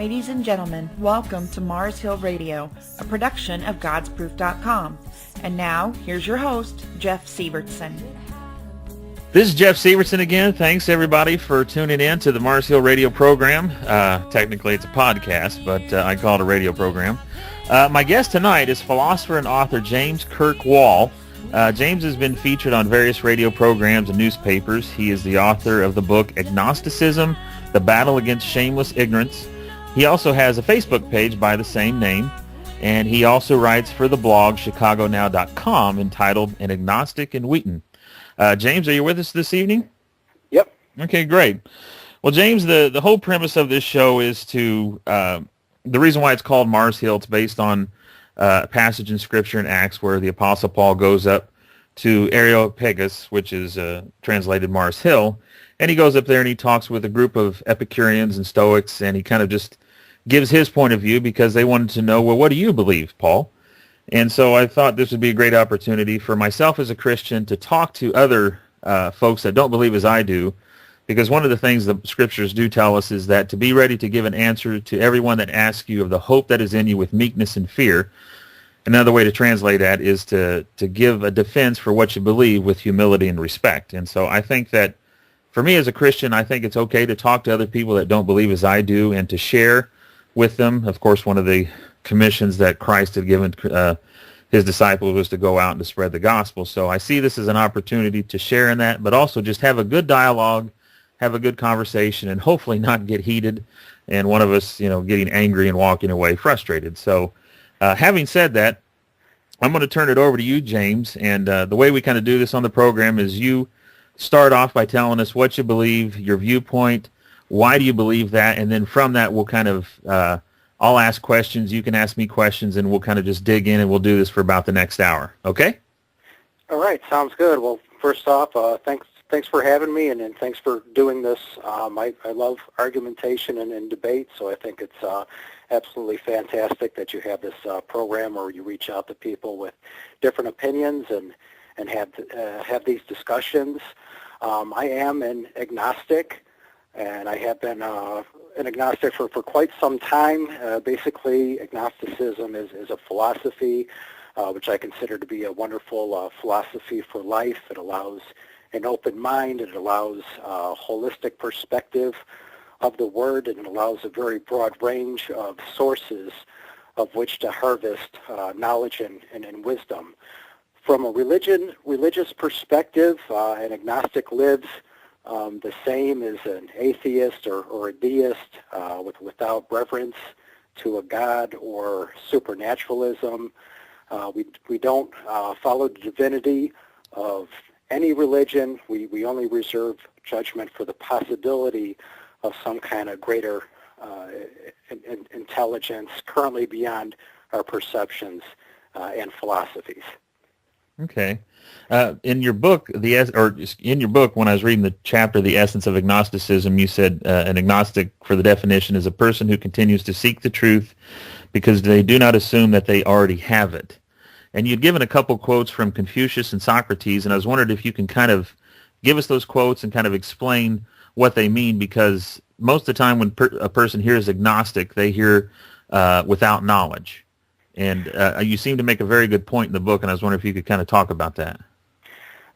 Ladies and gentlemen, welcome to Mars Hill Radio, a production of God'sProof.com. And now, here's your host, Jeff Sievertson. This is Jeff Sievertson again. Thanks, everybody, for tuning in to the Mars Hill Radio program. Technically, it's a podcast, but I call it a radio program. My guest tonight is philosopher and author James Kirk Wall. James has been featured on various radio programs and newspapers. He is the author of the book Agnosticism, The Battle Against Shameless Ignorance. He also has a Facebook page by the same name, and he also writes for the blog ChicagoNow.com entitled An Agnostic in Wheaton. James, are you with us this evening? Yep. Okay, great. Well, James, the whole premise of this show is to, the reason why it's called Mars Hill, it's based on a passage in Scripture in Acts where the Apostle Paul goes up to Areopagus, which is translated Mars Hill, and he goes up there and he talks with a group of Epicureans and Stoics, and he kind of just gives his point of view because they wanted to know, well, what do you believe, Paul? And so I thought this would be a great opportunity for myself as a Christian to talk to other folks that don't believe as I do, because one of the things the Scriptures do tell us is that to be ready to give an answer to everyone that asks you of the hope that is in you with meekness and fear. Another way to translate that is to give a defense for what you believe with humility and respect. And so I think that for me as a Christian, I think it's okay to talk to other people that don't believe as I do and to share with them. Of course, one of the commissions that Christ had given his disciples was to go out and to spread the gospel. So I see this as an opportunity to share in that, but also just have a good dialogue, have a good conversation, and hopefully not get heated and one of us, getting angry and walking away frustrated. So having said that, I'm going to turn it over to you, James. And the way we kind of do this on the program is you start off by telling us what you believe, your viewpoint, why do you believe that, and then from that we'll kind of, I'll ask questions, you can ask me questions, and we'll kind of just dig in, and we'll do this for about the next hour. Okay? All right, sounds good. Well, first off, thanks for having me, and thanks for doing this. I love argumentation and debate, so I think it's absolutely fantastic that you have this program where you reach out to people with different opinions and have these discussions. I am an agnostic, and I have been an agnostic for quite some time. Basically, agnosticism is a philosophy which I consider to be a wonderful philosophy for life. It allows an open mind, it allows a holistic perspective of the Word, and it allows a very broad range of sources of which to harvest knowledge and wisdom. From a religious perspective, an agnostic lives the same as an atheist or a deist, without reverence to a God or supernaturalism. We don't follow the divinity of any religion. We only reserve judgment for the possibility of some kind of greater intelligence currently beyond our perceptions and philosophies. Okay. In your book, when I was reading the chapter, The Essence of Agnosticism, you said an agnostic, for the definition, is a person who continues to seek the truth because they do not assume that they already have it. And you'd given a couple quotes from Confucius and Socrates, and I was wondering if you can kind of give us those quotes and kind of explain what they mean, because most of the time when a person hears agnostic, they hear without knowledge. And you seem to make a very good point in the book, and I was wondering if you could kind of talk about that.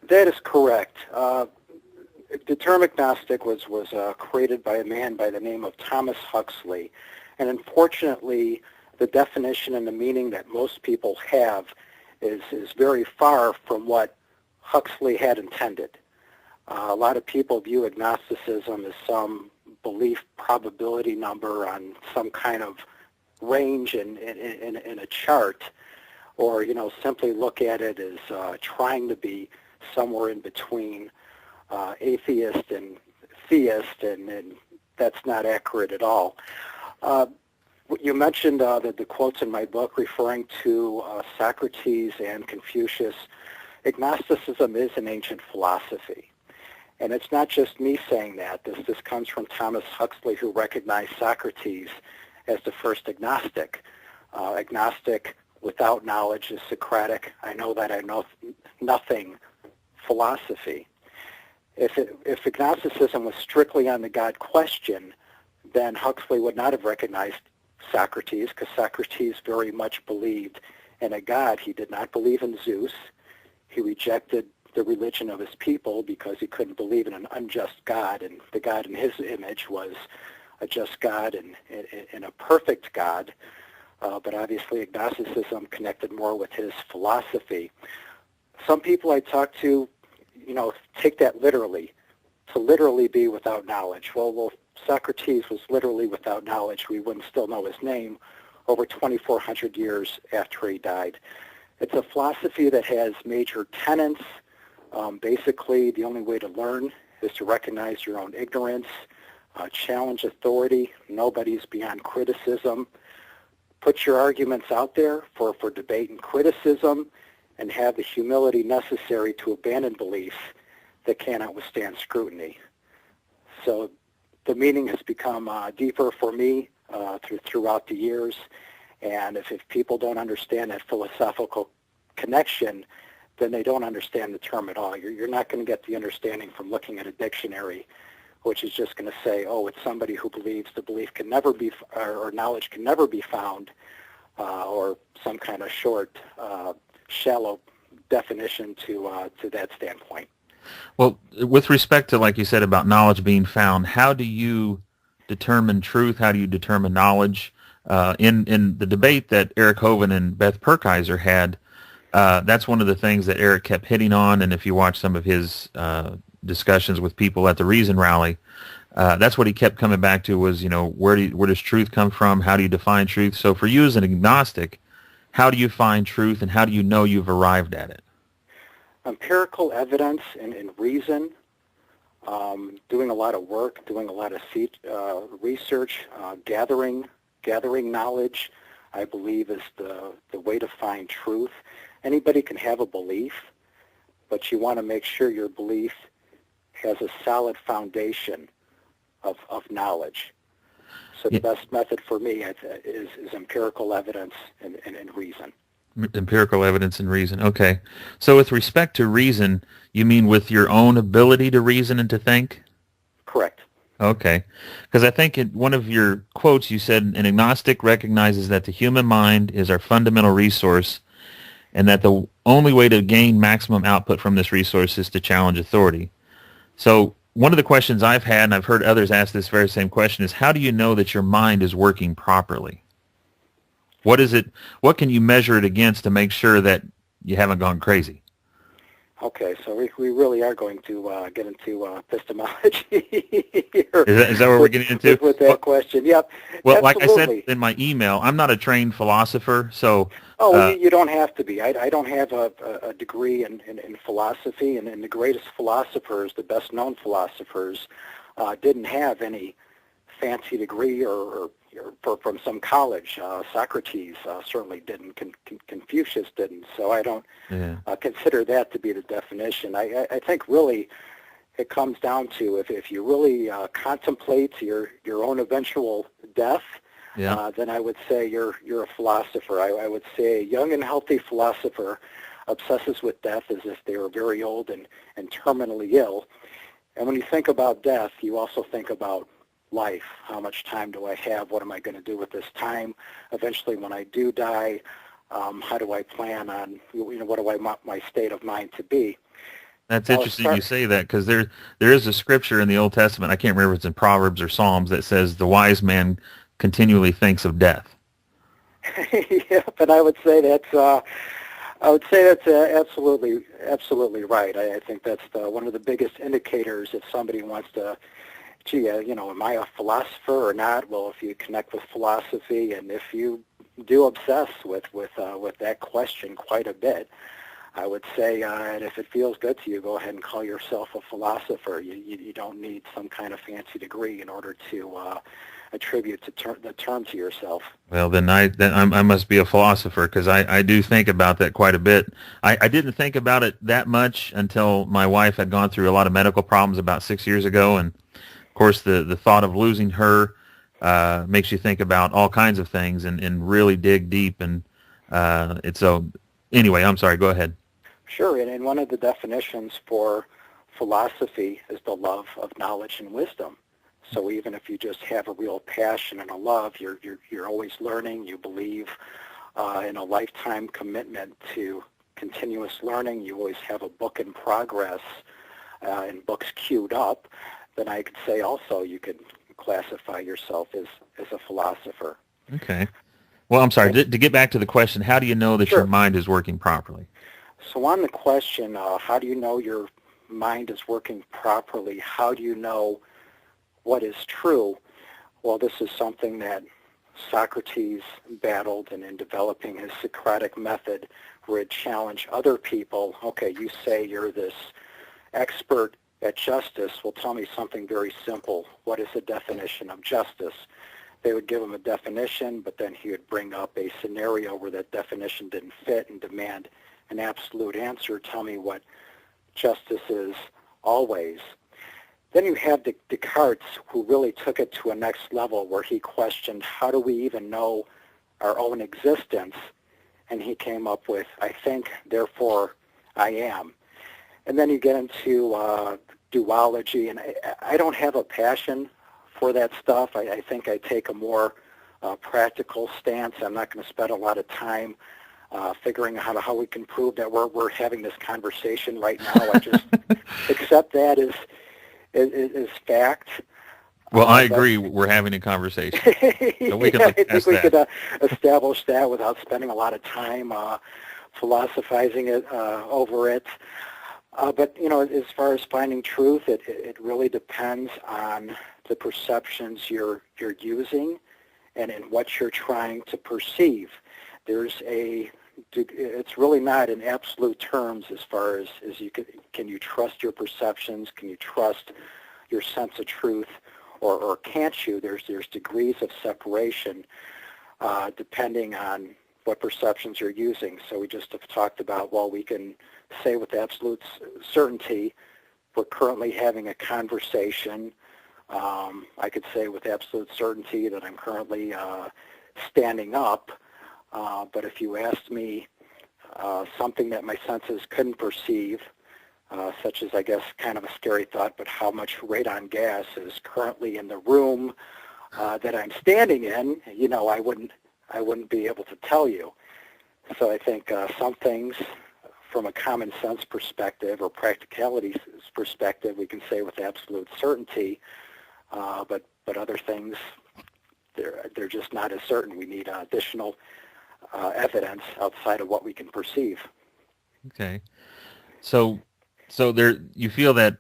That is correct. The term agnostic was created by a man by the name of Thomas Huxley, and unfortunately, the definition and the meaning that most people have is very far from what Huxley had intended. A lot of people view agnosticism as some belief probability number on some kind of range in a chart, or simply look at it as trying to be somewhere in between atheist and theist, and that's not accurate at all. You mentioned the quotes in my book referring to Socrates and Confucius. Agnosticism is an ancient philosophy. And it's not just me saying that. This comes from Thomas Huxley, who recognized Socrates as the first agnostic. Agnostic without knowledge is Socratic. I know that I know nothing philosophy. If agnosticism was strictly on the God question, then Huxley would not have recognized Socrates, because Socrates very much believed in a God. He did not believe in Zeus. He rejected the religion of his people because he couldn't believe in an unjust God, and the God in his image was a just God and a perfect God. But obviously agnosticism connected more with his philosophy. Some people I talk to, take that literally, to literally be without knowledge. Well, Socrates was literally without knowledge. We wouldn't still know his name over 2,400 years after he died. It's a philosophy that has major tenets. Basically, the only way to learn is to recognize your own ignorance, challenge authority. Nobody's beyond criticism. Put your arguments out there for debate and criticism, and have the humility necessary to abandon beliefs that cannot withstand scrutiny. So the meaning has become deeper for me throughout the years, and if people don't understand that philosophical connection, then they don't understand the term at all. You're not going to get the understanding from looking at a dictionary, which is just going to say, oh, it's somebody who believes the belief can never be, or knowledge can never be found, or some kind of short, shallow definition to that standpoint. Well, with respect to, like you said, about knowledge being found, how do you determine truth? How do you determine knowledge? In the debate that Eric Hovind and Beth Perkeiser had, that's one of the things that Eric kept hitting on, and if you watch some of his discussions with people at the Reason Rally, that's what he kept coming back to was, where does truth come from? How do you define truth? So for you as an agnostic, how do you find truth, and how do you know you've arrived at it? Empirical evidence and reason, doing a lot of work, doing a lot of research, gathering knowledge, I believe is the way to find truth. Anybody can have a belief, but you want to make sure your belief has a solid foundation of knowledge. So the best method for me is empirical evidence and reason. Empirical evidence and reason. Okay. So with respect to reason, you mean with your own ability to reason and to think? Correct. Okay. Because I think in one of your quotes you said, an agnostic recognizes that the human mind is our fundamental resource and that the only way to gain maximum output from this resource is to challenge authority. So one of the questions I've had, and I've heard others ask this very same question, is how do you know that your mind is working properly? What is it? What can you measure it against to make sure that you haven't gone crazy? Okay, so we really are going to get into epistemology here. Is that what we're getting into? With that question, yep. Well, absolutely. like I said in my email, I'm not a trained philosopher, so... you don't have to be. I don't have a degree in philosophy, and the greatest philosophers, the best-known philosophers, didn't have any fancy degree or from some college. Socrates certainly didn't. Confucius didn't. So I don't consider that to be the definition. I think really it comes down to if you really contemplate your own eventual death, then I would say you're a philosopher. I would say a young and healthy philosopher obsesses with death as if they were very old and terminally ill. And when you think about death, you also think about life. How much time do I have? What am I going to do with this time? Eventually, when I do die, how do I plan on, what do I want my state of mind to be? That's interesting you say that, because there is a scripture in the Old Testament, I can't remember if it's in Proverbs or Psalms, that says the wise man continually thinks of death. Yeah, but I would say that's absolutely right. I think that's one of the biggest indicators if somebody wants to, am I a philosopher or not? Well, if you connect with philosophy, and if you do obsess with that question quite a bit, I would say, and if it feels good to you, go ahead and call yourself a philosopher. You don't need some kind of fancy degree in order to attribute the term to yourself. Well, then I must be a philosopher, because I do think about that quite a bit. I didn't think about it that much until my wife had gone through a lot of medical problems about 6 years ago, and of course the thought of losing her makes you think about all kinds of things and really dig deep. And anyway, I'm sorry, go ahead. Sure, and one of the definitions for philosophy is the love of knowledge and wisdom. So even if you just have a real passion and a love, you're always learning. You believe in a lifetime commitment to continuous learning. You always have a book in progress and books queued up. Then I could say also you could classify yourself as a philosopher. Okay. Well, I'm sorry. To get back to the question, how do you know that Sure. your mind is working properly? So on the question, how do you know your mind is working properly? How do you know what is true? Well, this is something that Socrates battled in developing his Socratic method, where it challenged other people. Okay, you say you're this expert at justice. Well, tell me something very simple. What is the definition of justice? They would give him a definition, but then he would bring up a scenario where that definition didn't fit and demand an absolute answer. Tell me what justice is always. Then you have Descartes, who really took it to a next level, where he questioned, how do we even know our own existence? And he came up with, I think, therefore I am. And then you get into duology, and I don't have a passion for that stuff. I think I take a more practical stance. I'm not going to spend a lot of time figuring out how we can prove that we're having this conversation right now. I just accept that as fact. Well, I agree. We're having a conversation. So we can I think we that. could establish that without spending a lot of time philosophizing over it. But, as far as finding truth, it really depends on the perceptions you're using and in what you're trying to perceive. It's really not in absolute terms as far as can you trust your perceptions? Can you trust your sense of truth? Or can't you? There's degrees of separation depending on what perceptions you're using. So we just have talked about, well, we can say with absolute certainty we're currently having a conversation. I could say with absolute certainty that I'm currently standing up. But if you asked me something that my senses couldn't perceive, such as, I guess, kind of a scary thought, but how much radon gas is currently in the room that I'm standing in, I wouldn't be able to tell you. So I think some things from a common sense perspective or practicality perspective, we can say with absolute certainty, but other things, they're just not as certain. We need additional evidence outside of what we can perceive. Okay. So there, you feel that,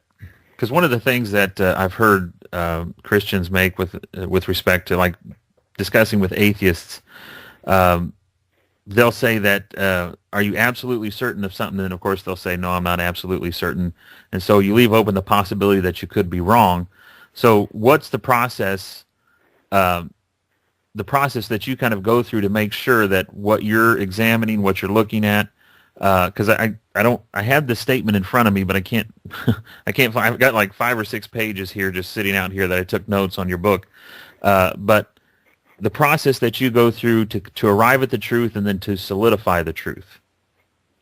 because one of the things that I've heard Christians make with respect to, like, discussing with atheists, they'll say that, are you absolutely certain of something? And of course they'll say, no, I'm not absolutely certain. And so you leave open the possibility that you could be wrong. So what's the process that you kind of go through to make sure that what you're examining, what you're looking at, because I have this statement in front of me, but I can't find. I've got like 5 or 6 pages here just sitting out here that I took notes on your book. But the process that you go through to arrive at the truth and then to solidify the truth,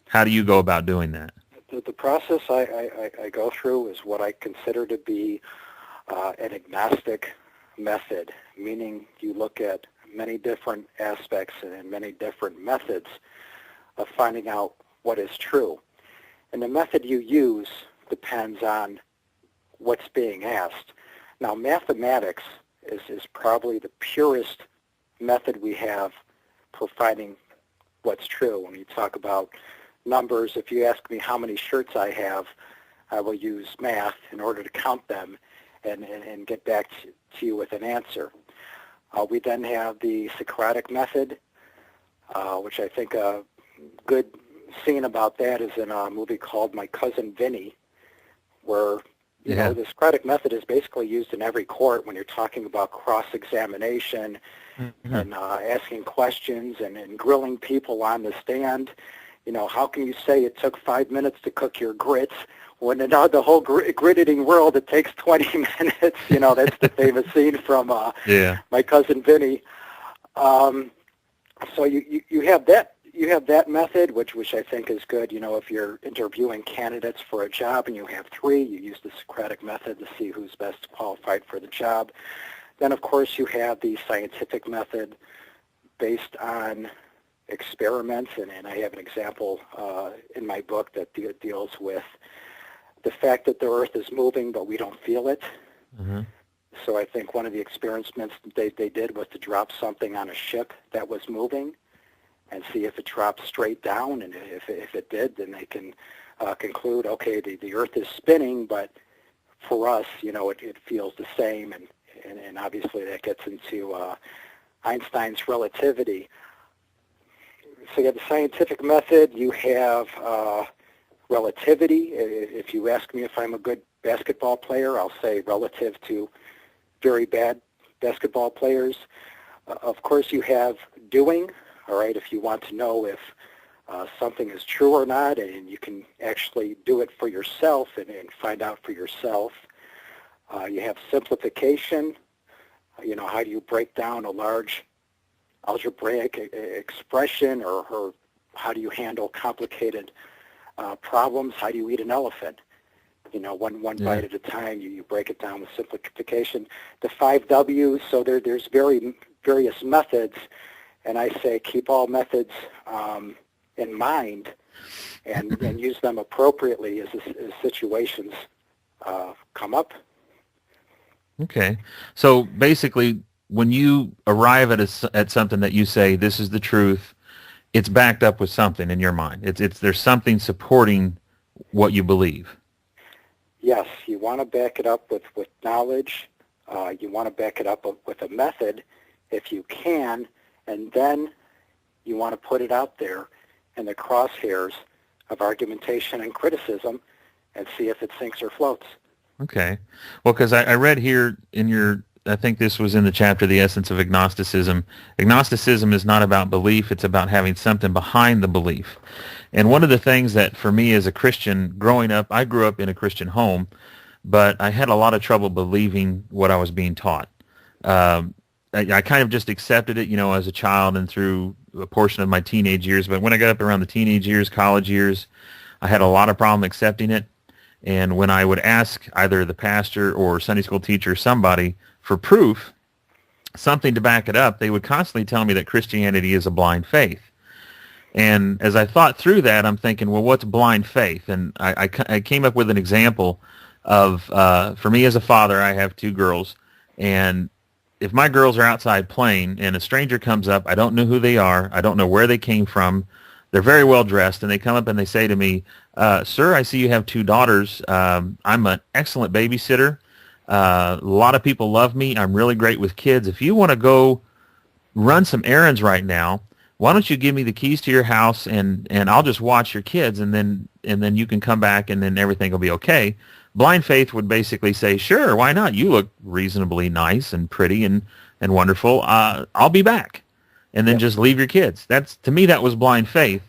how do you go about doing that? The process I go through is what I consider to be an agnostic method, meaning you look at many different aspects and many different methods of finding out what is true. And the method you use depends on what's being asked. Now, mathematics is probably the purest method we have for finding what's true. When you talk about numbers, if you ask me how many shirts I have, I will use math in order to count them and get back to you with an answer. We then have the Socratic method, which I think a good scene about that is in a movie called My Cousin Vinny, where the Socratic method is basically used in every court when you're talking about cross-examination and asking questions and grilling people on the stand. How can you say it took 5 minutes to cook your grits when in the whole grit-eating world it takes 20 minutes? That's the famous scene from My Cousin Vinny. So you have that you have that method, which I think is good. If you're interviewing candidates for a job and you have three, you use the Socratic method to see who's best qualified for the job. Then, of course, you have the scientific method based on experiments, and I have an example in my book that deals with the fact that the Earth is moving, but we don't feel it. Mm-hmm. So I think one of the experiments they did was to drop something on a ship that was moving and see if it dropped straight down, and if it did, then they can conclude, okay, the Earth is spinning, but for us, it feels the same, and obviously that gets into Einstein's relativity. So you have the scientific method, you have relativity. If you ask me if I'm a good basketball player, I'll say relative to very bad basketball players. Of course, you have doing. All right, if you want to know if something is true or not, and you can actually do it for yourself and find out for yourself. You have simplification. How do you break down a large algebraic expression, or how do you handle complicated problems? How do you eat an elephant? One bite at a time. You break it down with simplification. The 5 W's. So there's various methods. And I say keep all methods in mind and use them appropriately as situations come up. Okay. So basically, when you arrive at something that you say, this is the truth, it's backed up with something in your mind. There's something supporting what you believe. Yes, you want to back it up with knowledge. You want to back it up with a method if you can. And then you want to put it out there in the crosshairs of argumentation and criticism and see if it sinks or floats. Okay. Well, because I read here I think this was in the chapter, The Essence of Agnosticism. Agnosticism is not about belief, it's about having something behind the belief. And one of the things that for me as a Christian, growing up, I grew up in a Christian home, but I had a lot of trouble believing what I was being taught. I kind of just accepted it, as a child and through a portion of my teenage years. But when I got up around the teenage years, college years, I had a lot of problem accepting it. And when I would ask either the pastor or Sunday school teacher or somebody for proof, something to back it up, they would constantly tell me that Christianity is a blind faith. And as I thought through that, I'm thinking, well, what's blind faith? And I came up with an example of, for me as a father, I have 2 girls, and if my girls are outside playing and a stranger comes up, I don't know who they are, I don't know where they came from, they're very well dressed, and they come up and they say to me, sir, I see you have 2 daughters. I'm an excellent babysitter. A lot of people love me. I'm really great with kids. If you want to go run some errands right now, why don't you give me the keys to your house and I'll just watch your kids, and then you can come back and then everything will be okay. Blind faith would basically say, sure, why not? You look reasonably nice and pretty and wonderful. I'll be back. And then just leave your kids. To me, that was blind faith.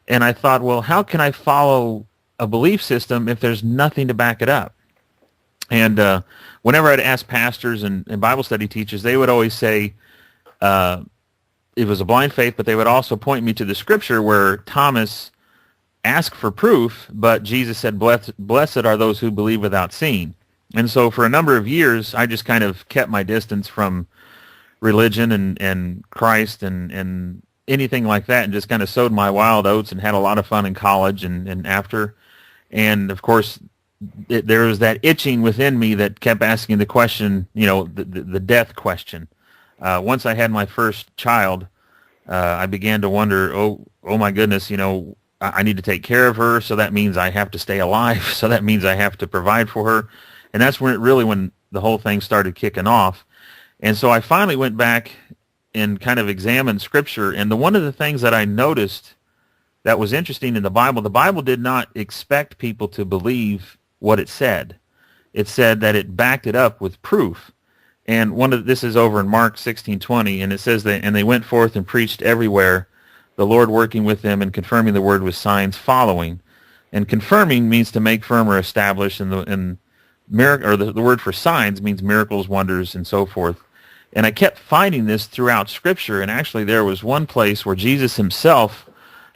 And I thought, well, how can I follow a belief system if there's nothing to back it up? And whenever I'd ask pastors and Bible study teachers, they would always say it was a blind faith, but they would also point me to the scripture where Thomas asked for proof, but Jesus said, blessed are those who believe without seeing. And so for a number of years, I just kind of kept my distance from religion and Christ and anything like that, and just kind of sowed my wild oats and had a lot of fun in college and after. And, of course, there was that itching within me that kept asking the question, the death question. Once I had my first child, I began to wonder, oh my goodness, I need to take care of her, so that means I have to stay alive, so that means I have to provide for her. And that's when the whole thing started kicking off. And so I finally went back and kind of examined Scripture. And one of the things that I noticed that was interesting in the Bible did not expect people to believe what it said. It said that it backed it up with proof. And this is over in Mark 16:20, and it says that, and they went forth and preached everywhere, the Lord working with them and confirming the word with signs following. And confirming means to make firm or establish, and the word for signs means miracles, wonders, and so forth. And I kept finding this throughout Scripture, and actually there was one place where Jesus himself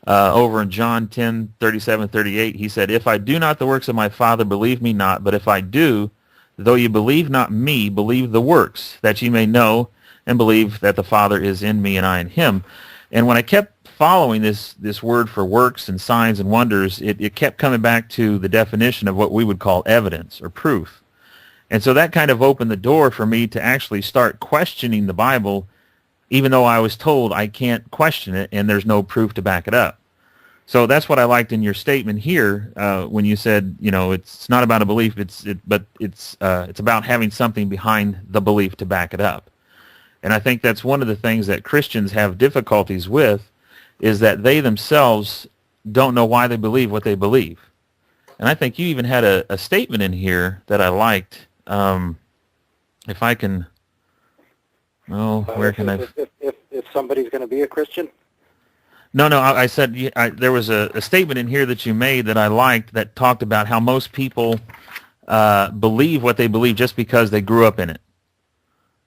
over in John 10:37-38, he said, "If I do not the works of my Father, believe me not. But if I do, though you believe not me, believe the works, that ye may know and believe that the Father is in me and I in him." And when I kept following this word for works and signs and wonders, it kept coming back to the definition of what we would call evidence or proof. And so that kind of opened the door for me to actually start questioning the Bible, even though I was told I can't question it and there's no proof to back it up. So that's what I liked in your statement here when you said, it's not about a belief, but it's about having something behind the belief to back it up. And I think that's one of the things that Christians have difficulties with, is that they themselves don't know why they believe what they believe. And I think you even had a statement in here that I liked. If I can, where can I? If somebody's going to be a Christian? No, I said there was a statement in here that you made that I liked that talked about how most people believe what they believe just because they grew up in it.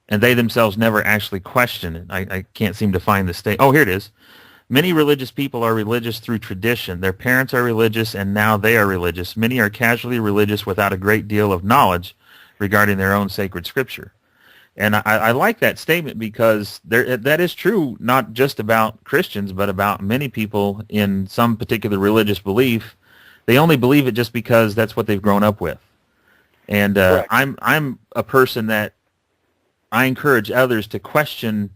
And they themselves never actually question it. I can't seem to find the state. Oh, here it is. Many religious people are religious through tradition. Their parents are religious, and now they are religious. Many are casually religious without a great deal of knowledge regarding their own sacred scripture. And I like that statement because that is true, not just about Christians, but about many people in some particular religious belief. They only believe it just because that's what they've grown up with. And I'm a person that I encourage others to question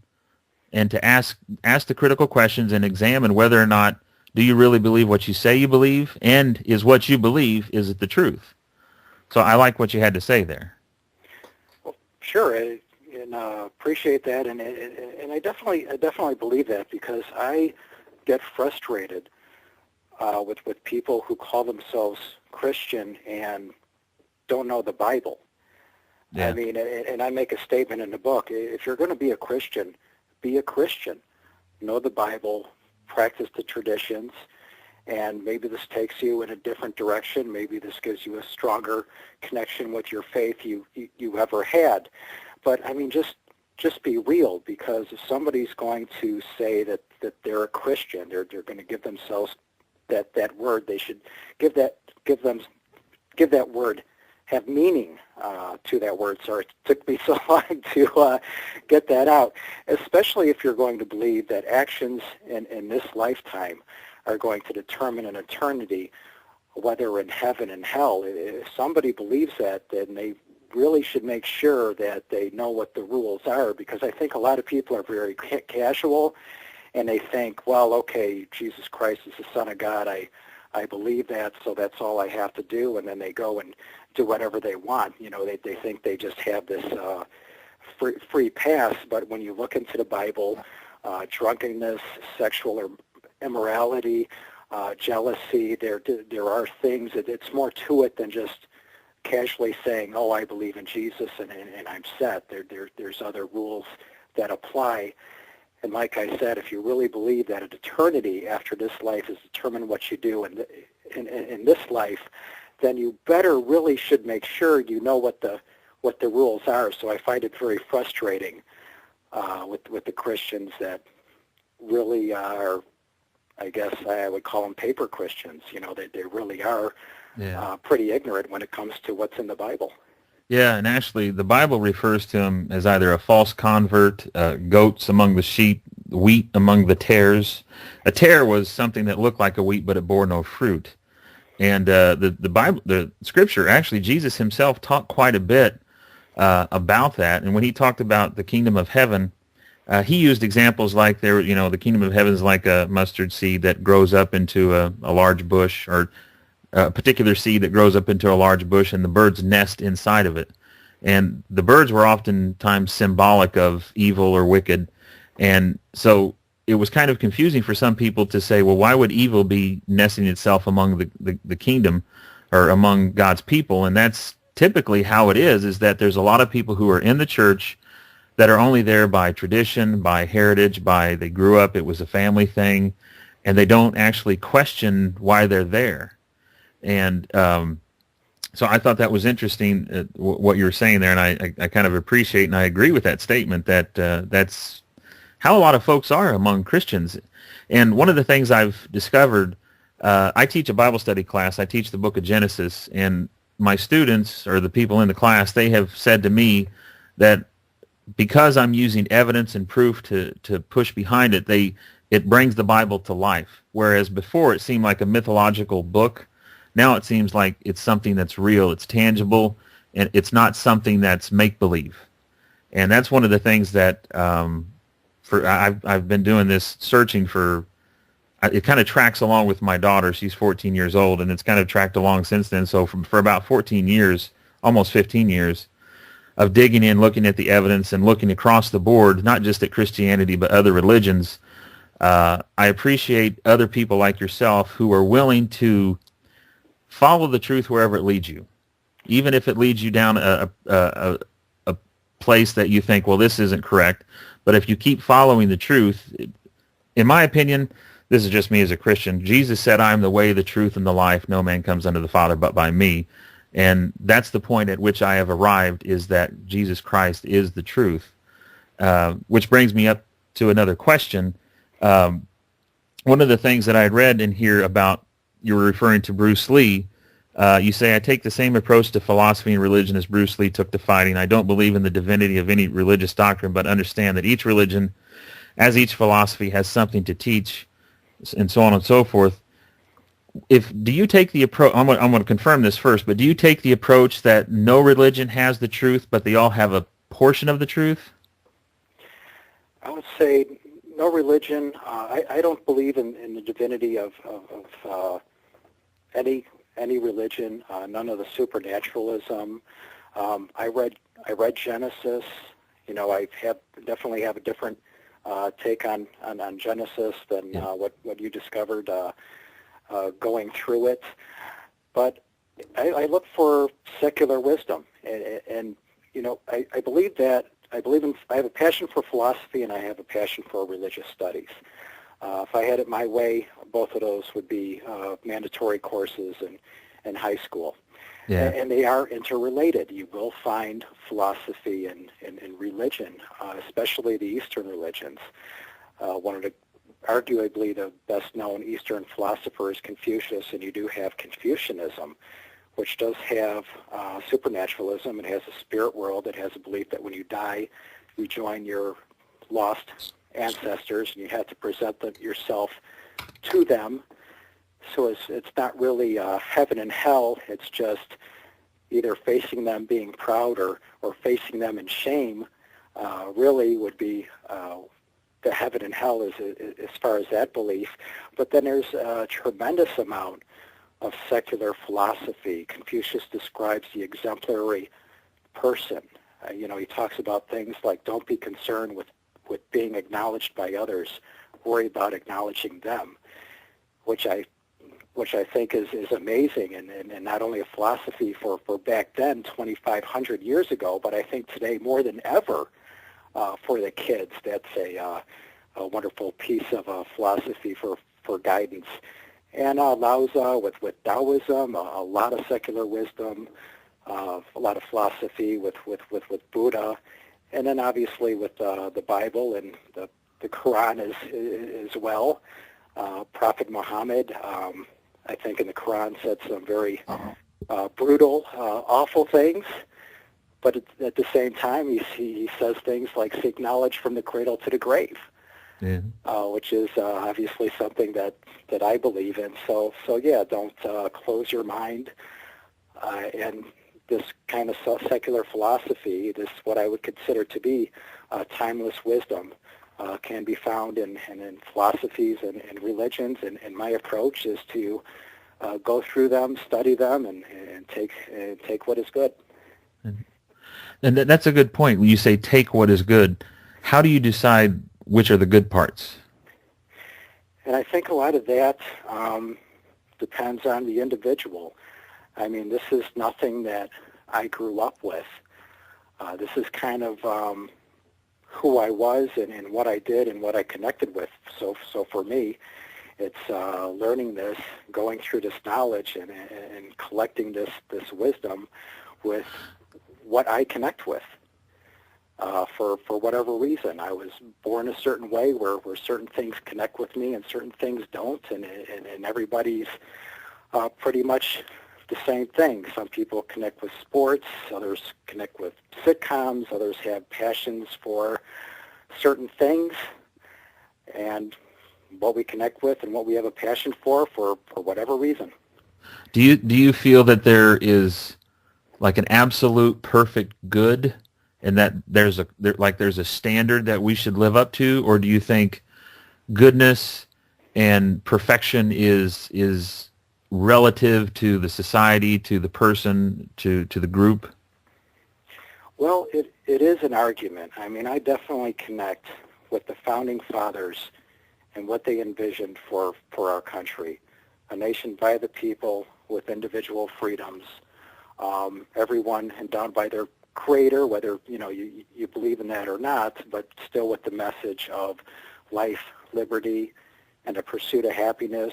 and to ask the critical questions and examine whether or not do you really believe what you say you believe, and is what you believe, is it the truth? So I like what you had to say there. Well, sure, and appreciate that, and I definitely believe that, because I get frustrated with people who call themselves Christian and don't know the Bible. Yeah. I mean, and I make a statement in the book: if you're going to be a Christian, be a Christian. Know the Bible, practice the traditions, and maybe this takes you in a different direction. Maybe this gives you a stronger connection with your faith you ever had. But I mean, just be real, because if somebody's going to say that they're a Christian, they're going to give themselves that word. They should give that word, have meaning to that word. Sorry, it took me so long to get that out, especially if you're going to believe that actions in this lifetime are going to determine an eternity, whether in heaven and hell. If somebody believes that, then they really should make sure that they know what the rules are, because I think a lot of people are very casual, and they think, well, okay, Jesus Christ is the Son of God. I believe that, so that's all I have to do, and then they go and do whatever they want. They think they just have this free pass, but when you look into the Bible, drunkenness, sexual immorality, jealousy, there are things that it's more to it than just casually saying, oh, I believe in Jesus and I'm set. There's other rules that apply. And like I said, if you really believe that an eternity after this life is determined what you do in this life, then you really should make sure you know what the rules are. So I find it very frustrating with the Christians that really are, I guess I would call them paper Christians. They really are pretty ignorant when it comes to what's in the Bible. Yeah, and actually the Bible refers to him as either a false convert, goats among the sheep, wheat among the tares. A tare was something that looked like a wheat, but it bore no fruit. And the Bible, the Scripture, actually Jesus himself talked quite a bit about that. And when he talked about the kingdom of heaven, he used examples like the kingdom of heaven is like a mustard seed that grows up into a large bush, or a particular seed that grows up into a large bush, and the birds nest inside of it. And the birds were oftentimes symbolic of evil or wicked. And so it was kind of confusing for some people to say, well, why would evil be nesting itself among the kingdom or among God's people? And that's typically how it is that there's a lot of people who are in the church that are only there by tradition, by heritage, they grew up, it was a family thing, and they don't actually question why they're there. And so I thought that was interesting, what you were saying there, and I kind of appreciate and I agree with that statement that how a lot of folks are among Christians. And one of the things I've discovered, I teach a Bible study class. I teach the book of Genesis, and my students, or the people in the class, they have said to me that because I'm using evidence and proof to push behind it, it brings the Bible to life. Whereas before it seemed like a mythological book, now it seems like it's something that's real, it's tangible, and it's not something that's make-believe. And that's one of the things that I've been doing this searching for. It kind of tracks along with my daughter. She's 14 years old, and it's kind of tracked along since then. So for about 14 years, almost 15 years, of digging in, looking at the evidence, and looking across the board, not just at Christianity, but other religions, I appreciate other people like yourself who are willing to follow the truth wherever it leads you, even if it leads you down a place that you think, well, this isn't correct. But if you keep following the truth, in my opinion, this is just me as a Christian, Jesus said, I am the way, the truth, and the life. No man comes unto the Father but by me. And that's the point at which I have arrived, is that Jesus Christ is the truth, which brings me up to another question. One of the things that I had read in here about, you were referring to Bruce Lee. You say, I take the same approach to philosophy and religion as Bruce Lee took to fighting. I don't believe in the divinity of any religious doctrine, but understand that each religion, as each philosophy, has something to teach, and so on and so forth. Do you take the approach, I'm going to confirm this first, but do you take the approach that no religion has the truth, but they all have a portion of the truth? I would say no religion. I don't believe in the divinity of any religion. None of the supernaturalism. I read Genesis. I definitely have a different take on Genesis than what you discovered going through it. But I look for secular wisdom, and I believe that I have a passion for philosophy, and I have a passion for religious studies. If I had it my way, both of those would be mandatory courses in high school. Yeah. And they are interrelated. You will find philosophy and religion, especially the Eastern religions. One of the arguably the best-known Eastern philosopher is Confucius, and you do have Confucianism, which does have supernaturalism. It has a spirit world. It has a belief that when you die, you join your lost ancestors, and you have to present yourself to them. So it's not really heaven and hell. It's just either facing them being proud or facing them in shame. Really would be the heaven and hell as far as that belief. But then there's a tremendous amount of secular philosophy. Confucius describes the exemplary person. He talks about things like don't be concerned with being acknowledged by others, worry about acknowledging them, which I think is amazing, and not only a philosophy for back then, 2,500 years ago, but I think today more than ever for the kids. That's a wonderful piece of philosophy for guidance. And Laozi with Taoism, a lot of secular wisdom, a lot of philosophy with Buddha, and then obviously with the Bible and the Quran as well. Prophet Muhammad, I think in the Quran said some very brutal, awful things, but at the same time he says things like seek knowledge from the cradle to the grave, which is obviously something that I believe in. So yeah, don't close your mind. And this kind of secular philosophy, this what I would consider to be timeless wisdom, can be found in philosophies and religions, and my approach is to go through them, study them, and take what is good. And that's a good point. When you say take what is good, how do you decide which are the good parts? And I think a lot of that depends on the individual. I mean, this is nothing that I grew up with. This is kind of who I was and what I did and what I connected with. So for me, it's learning this, going through this knowledge and collecting this wisdom with what I connect with. for whatever reason. I was born a certain way where certain things connect with me and certain things don't, and everybody's pretty much the same thing. Some people connect with sports, others connect with sitcoms, others have passions for certain things, and what we connect with and what we have a passion for whatever reason. Do you feel that there is like an absolute perfect good, and that there's a standard that we should live up to, or do you think goodness and perfection is relative to the society, to the person, to the group? Well, it is an argument. I mean, I definitely connect with the founding fathers and what they envisioned for our country, a nation by the people with individual freedoms, everyone endowed by their creator, whether you believe in that or not, but still with the message of life, liberty, and a pursuit of happiness,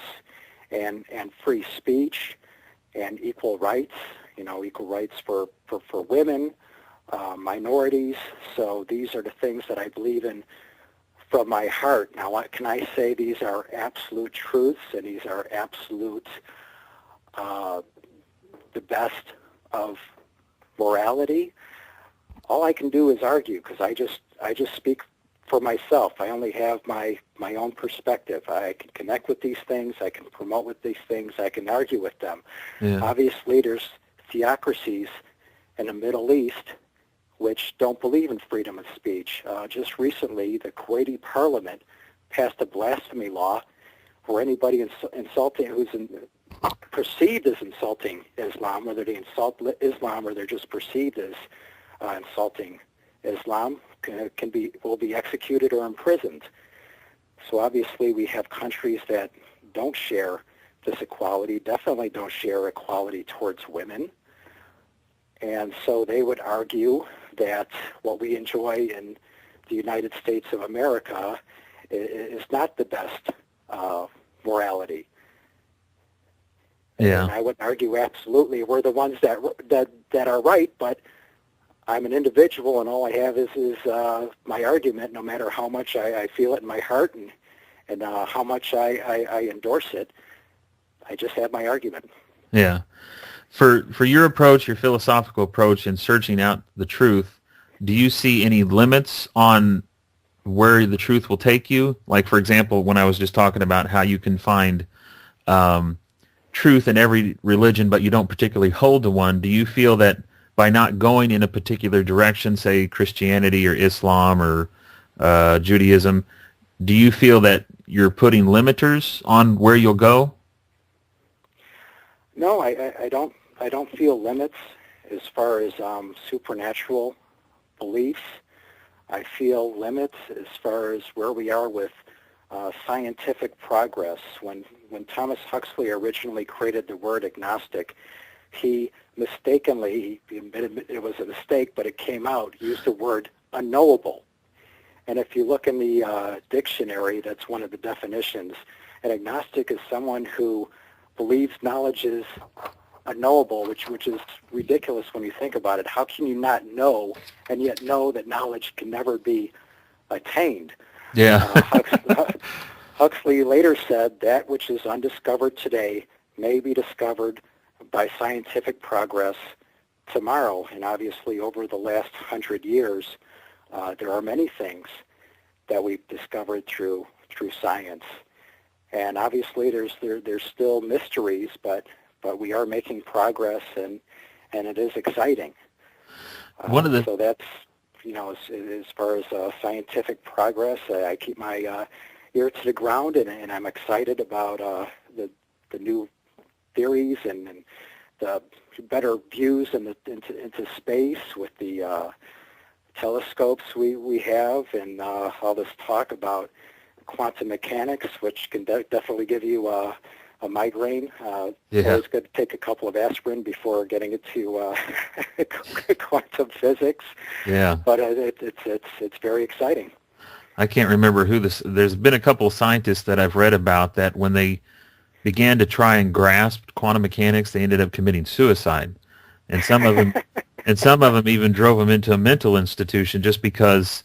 and free speech, and equal rights. Equal rights for women, minorities. So these are the things that I believe in from my heart. Now, can I say these are absolute truths and these are absolute the best of morality? All I can do is argue, because I just speak for myself. I only have my own perspective. I can connect with these things. I can promote with these things. I can argue with them. Yeah. Obviously, there's theocracies in the Middle East which don't believe in freedom of speech. Just recently, the Kuwaiti parliament passed a blasphemy law where anybody insulting who's perceived as insulting Islam, whether they insult Islam or they're just perceived as insulting Islam, will be executed or imprisoned. So obviously, we have countries that don't share this equality, definitely don't share equality towards women. And so they would argue that what we enjoy in the United States of America is not the best morality. Yeah. And I would argue absolutely we're the ones that are right, but I'm an individual, and all I have is my argument, no matter how much I feel it in my heart and how much I endorse it. I just have my argument. Yeah. For your approach, your philosophical approach in searching out the truth, do you see any limits on where the truth will take you? Like, for example, when I was just talking about how you can find truth in every religion, but you don't particularly hold to one, do you feel that by not going in a particular direction, say Christianity or Islam or Judaism, do you feel that you're putting limiters on where you'll go? No, I don't. I don't feel limits as far as supernatural beliefs. I feel limits as far as where we are with scientific progress. When Thomas Huxley originally created the word agnostic, he mistakenly, he admitted it was a mistake, but it came out, used the word unknowable. And if you look in the dictionary, that's one of the definitions. An agnostic is someone who believes knowledge is unknowable, which is ridiculous when you think about it. How can you not know and yet know that knowledge can never be attained? Yeah. Huxley later said that which is undiscovered today may be discovered by scientific progress tomorrow. And obviously over the last 100 years, there are many things that we've discovered through science. And obviously there's still mysteries, but we are making progress, and it is exciting. So that's, as far as scientific progress, I keep my ear to the ground, and I'm excited about the new theories and the better views into space with the telescopes we have, and all this talk about quantum mechanics, which can definitely give you a migraine. It's always good to take a couple of aspirin before getting into quantum physics. Yeah. But it's very exciting. I can't remember who this. There's been a couple of scientists that I've read about that when they began to try and grasp quantum mechanics, they ended up committing suicide. And some of them And some of them even drove them into a mental institution just because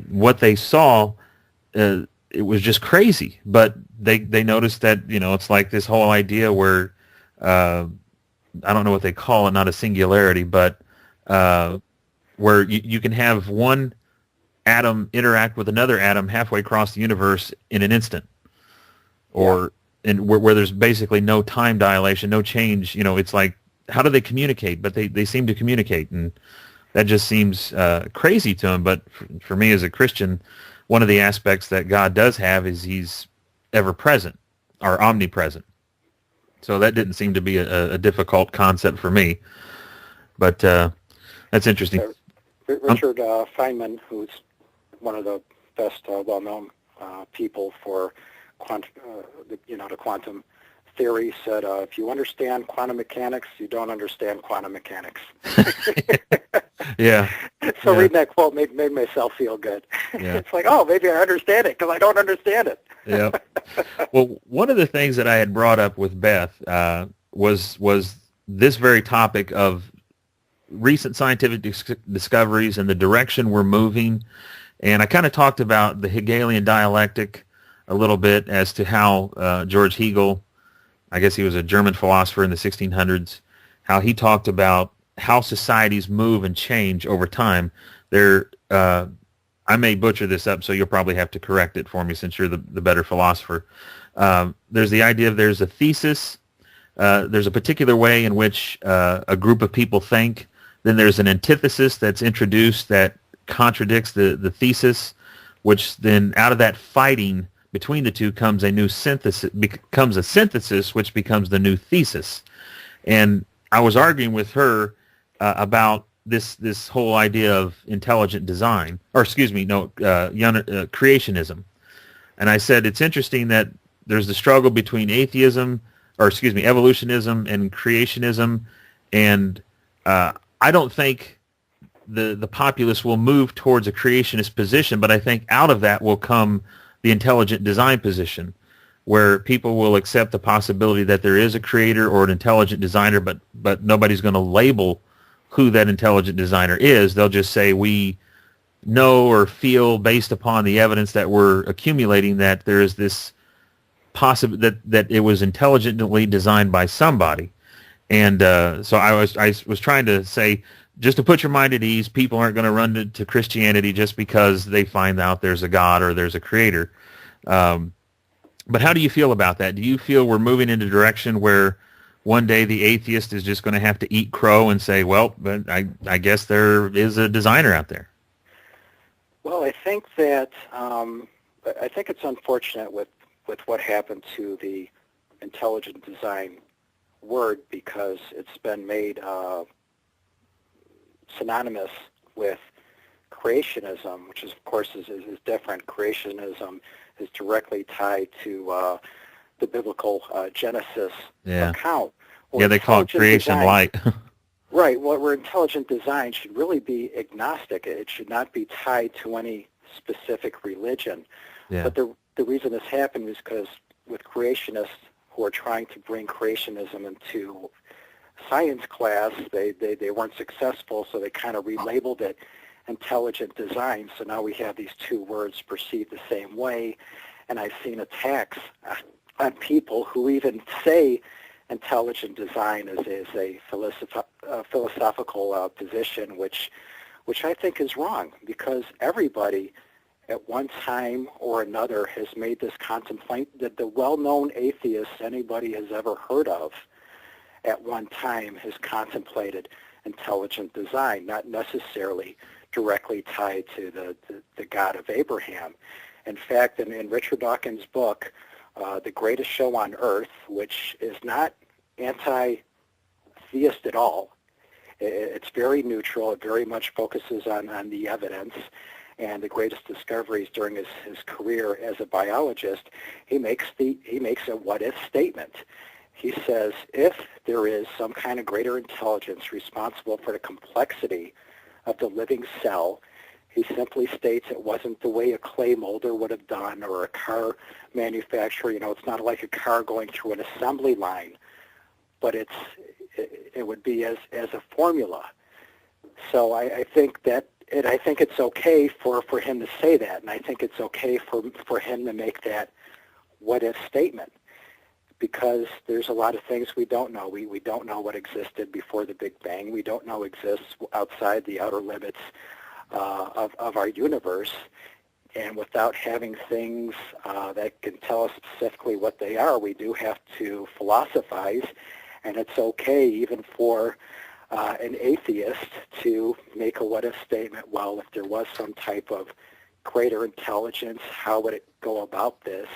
what they saw, it was just crazy. But they noticed that, it's like this whole idea where, I don't know what they call it, not a singularity, but where you can have one atom interact with another atom halfway across the universe in an instant, or where there's basically no time dilation, no change. It's like, how do they communicate? But they seem to communicate, and that just seems crazy to them. But for me as a Christian, one of the aspects that God does have is he's ever present or omnipresent. So that didn't seem to be a difficult concept for me. But that's interesting. Richard Feynman, who's one of the best well-known people for the quantum theory, said, if you understand quantum mechanics, you don't understand quantum mechanics. Yeah. So reading that quote made myself feel good. Yeah. It's like, oh, maybe I understand it because I don't understand it. Yeah. Well, one of the things that I had brought up with Beth was this very topic of recent scientific discoveries and the direction we're moving. And I kind of talked about the Hegelian dialectic a little bit as to how George Hegel, I guess he was a German philosopher in the 1600s, how he talked about how societies move and change over time. I may butcher this up, so you'll probably have to correct it for me since you're the better philosopher. There's the idea of there's a thesis, there's a particular way in which a group of people think, then there's an antithesis that's introduced that contradicts the thesis, which then out of that fighting between the two comes a new synthesis, becomes a synthesis, which becomes the new thesis. And I was arguing with her about this whole idea of intelligent design, or creationism. And I said it's interesting that there's the struggle between evolutionism and creationism, and I don't think the populace will move towards a creationist position, but I think out of that will come the intelligent design position, where people will accept the possibility that there is a creator or an intelligent designer, but nobody's going to label who that intelligent designer is. They'll just say we know or feel based upon the evidence that we're accumulating that there is this that it was intelligently designed by somebody. And so I was trying to say, just to put your mind at ease, people aren't going to run to Christianity just because they find out there's a God or there's a creator. But how do you feel about that? Do you feel we're moving in a direction where one day the atheist is just going to have to eat crow and say, well, but I guess there is a designer out there? Well, I think that I think it's unfortunate with what happened to the intelligent design word, because it's been made synonymous with creationism, which is, of course, is different. Creationism is directly tied to the biblical Genesis account. Yeah, they call it creation light. Right. Where intelligent design should really be agnostic. It should not be tied to any specific religion. Yeah. But the reason this happened is because with creationists who are trying to bring creationism into science class, they weren't successful, so they kind of relabeled it intelligent design. So now we have these two words perceived the same way, and I've seen attacks on people who even say intelligent design is a philosophical position, which I think is wrong, because everybody at one time or another has made this contemplate, that the well-known atheists anybody has ever heard of at one time has contemplated intelligent design, not necessarily directly tied to the God of Abraham. In fact, in Richard Dawkins' book, The Greatest Show on Earth, which is not anti-theist at all, it's very neutral, it very much focuses on the evidence and the greatest discoveries during his career as a biologist, he makes a what-if statement. He says, if there is some kind of greater intelligence responsible for the complexity of the living cell, he simply states it wasn't the way a clay molder would have done, or a car manufacturer. It's not like a car going through an assembly line, but it would be as a formula. So I think that, and I think it's okay for him to say that, and I think it's okay for him to make that what-if statement, because there's a lot of things we don't know. We don't know what existed before the Big Bang. We don't know exists outside the outer limits of our universe. And without having things that can tell us specifically what they are, we do have to philosophize, and it's okay even for an atheist to make a what-if statement. Well, if there was some type of greater intelligence, how would it go about this?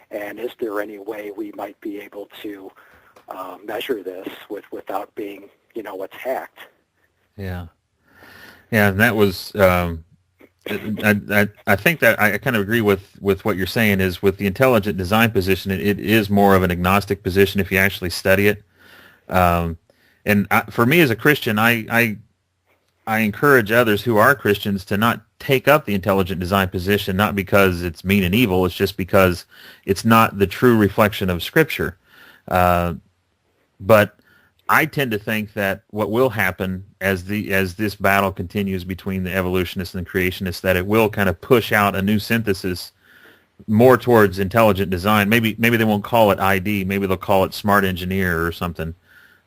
And is there any way we might be able to measure this without being, what's hacked? Yeah. Yeah, and that was, I think that I kind of agree with what you're saying is with the intelligent design position, it is more of an agnostic position if you actually study it. For me as a Christian, I encourage others who are Christians to not take up the intelligent design position, not because it's mean and evil, it's just because it's not the true reflection of Scripture. But I tend to think that what will happen as this battle continues between the evolutionists and the creationists, that it will kind of push out a new synthesis more towards intelligent design. Maybe they won't call it ID. Maybe they'll call it smart engineer or something,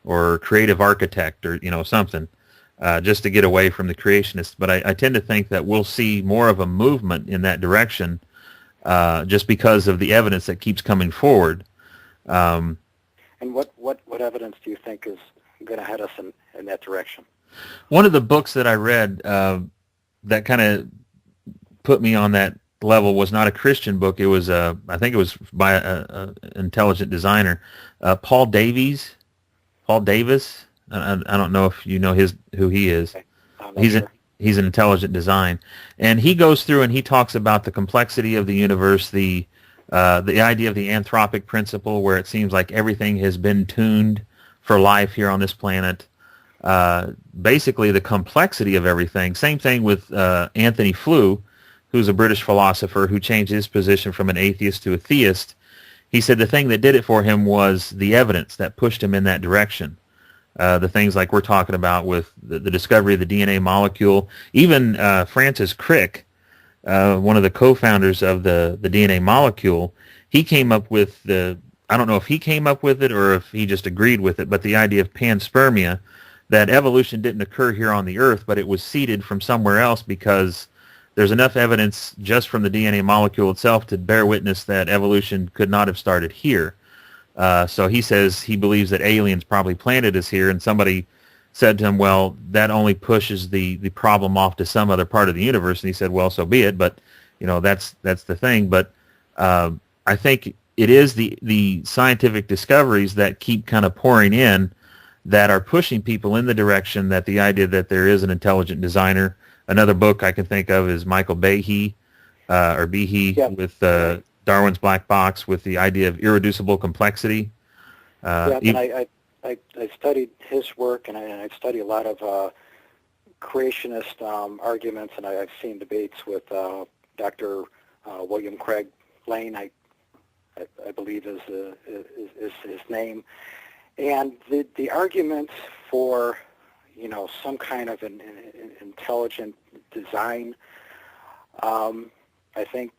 or creative architect, or something, just to get away from the creationists. But I tend to think that we'll see more of a movement in that direction, just because of the evidence that keeps coming forward. And what evidence do you think is going to head us in that direction? One of the books that I read that kind of put me on that level was not a Christian book. It was I think it was by an intelligent designer, Paul Davis. I don't know if you know who he is. Okay. He's an intelligent design, and he goes through and he talks about the complexity of the universe, the idea of the anthropic principle, where it seems like everything has been tuned for life here on this planet. Basically, the complexity of everything. Same thing with Anthony Flew, who's a British philosopher who changed his position from an atheist to a theist. He said the thing that did it for him was the evidence that pushed him in that direction. The things like we're talking about with the discovery of the DNA molecule. Even Francis Crick, one of the co-founders of the DNA molecule, he came up with I don't know if he came up with it or if he just agreed with it, but the idea of panspermia, that evolution didn't occur here on the Earth, but it was seeded from somewhere else because there's enough evidence just from the DNA molecule itself to bear witness that evolution could not have started here. So he says he believes that aliens probably planted us here, and somebody said to him, well, that only pushes the problem off to some other part of the universe. And he said, well, so be it, but that's the thing. But I think it is the scientific discoveries that keep kind of pouring in that are pushing people in the direction that the idea that there is an intelligent designer. Another book I can think of is Michael Behe, Yep. with Darwin's Black Box, with the idea of irreducible complexity. And I studied his work, and I've studied a lot of creationist arguments, and I've seen debates with Dr. William Craig Lane, I believe is his name, and the arguments for some kind of an intelligent design. I think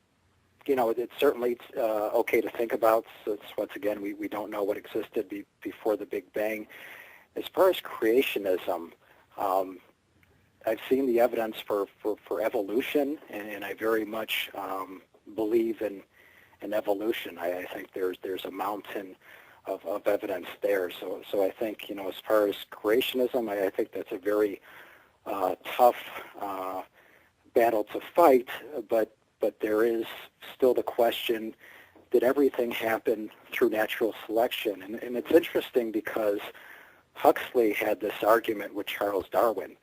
it's certainly okay to think about, since once again we don't know what existed before the Big Bang. As far as creationism, I've seen the evidence for evolution, and I very much believe in evolution. I think there's a mountain of evidence there. So I think as far as creationism, I think that's a very tough battle to fight, but there is still the question, did everything happen through natural selection? And it's interesting because Huxley had this argument with Charles Darwin.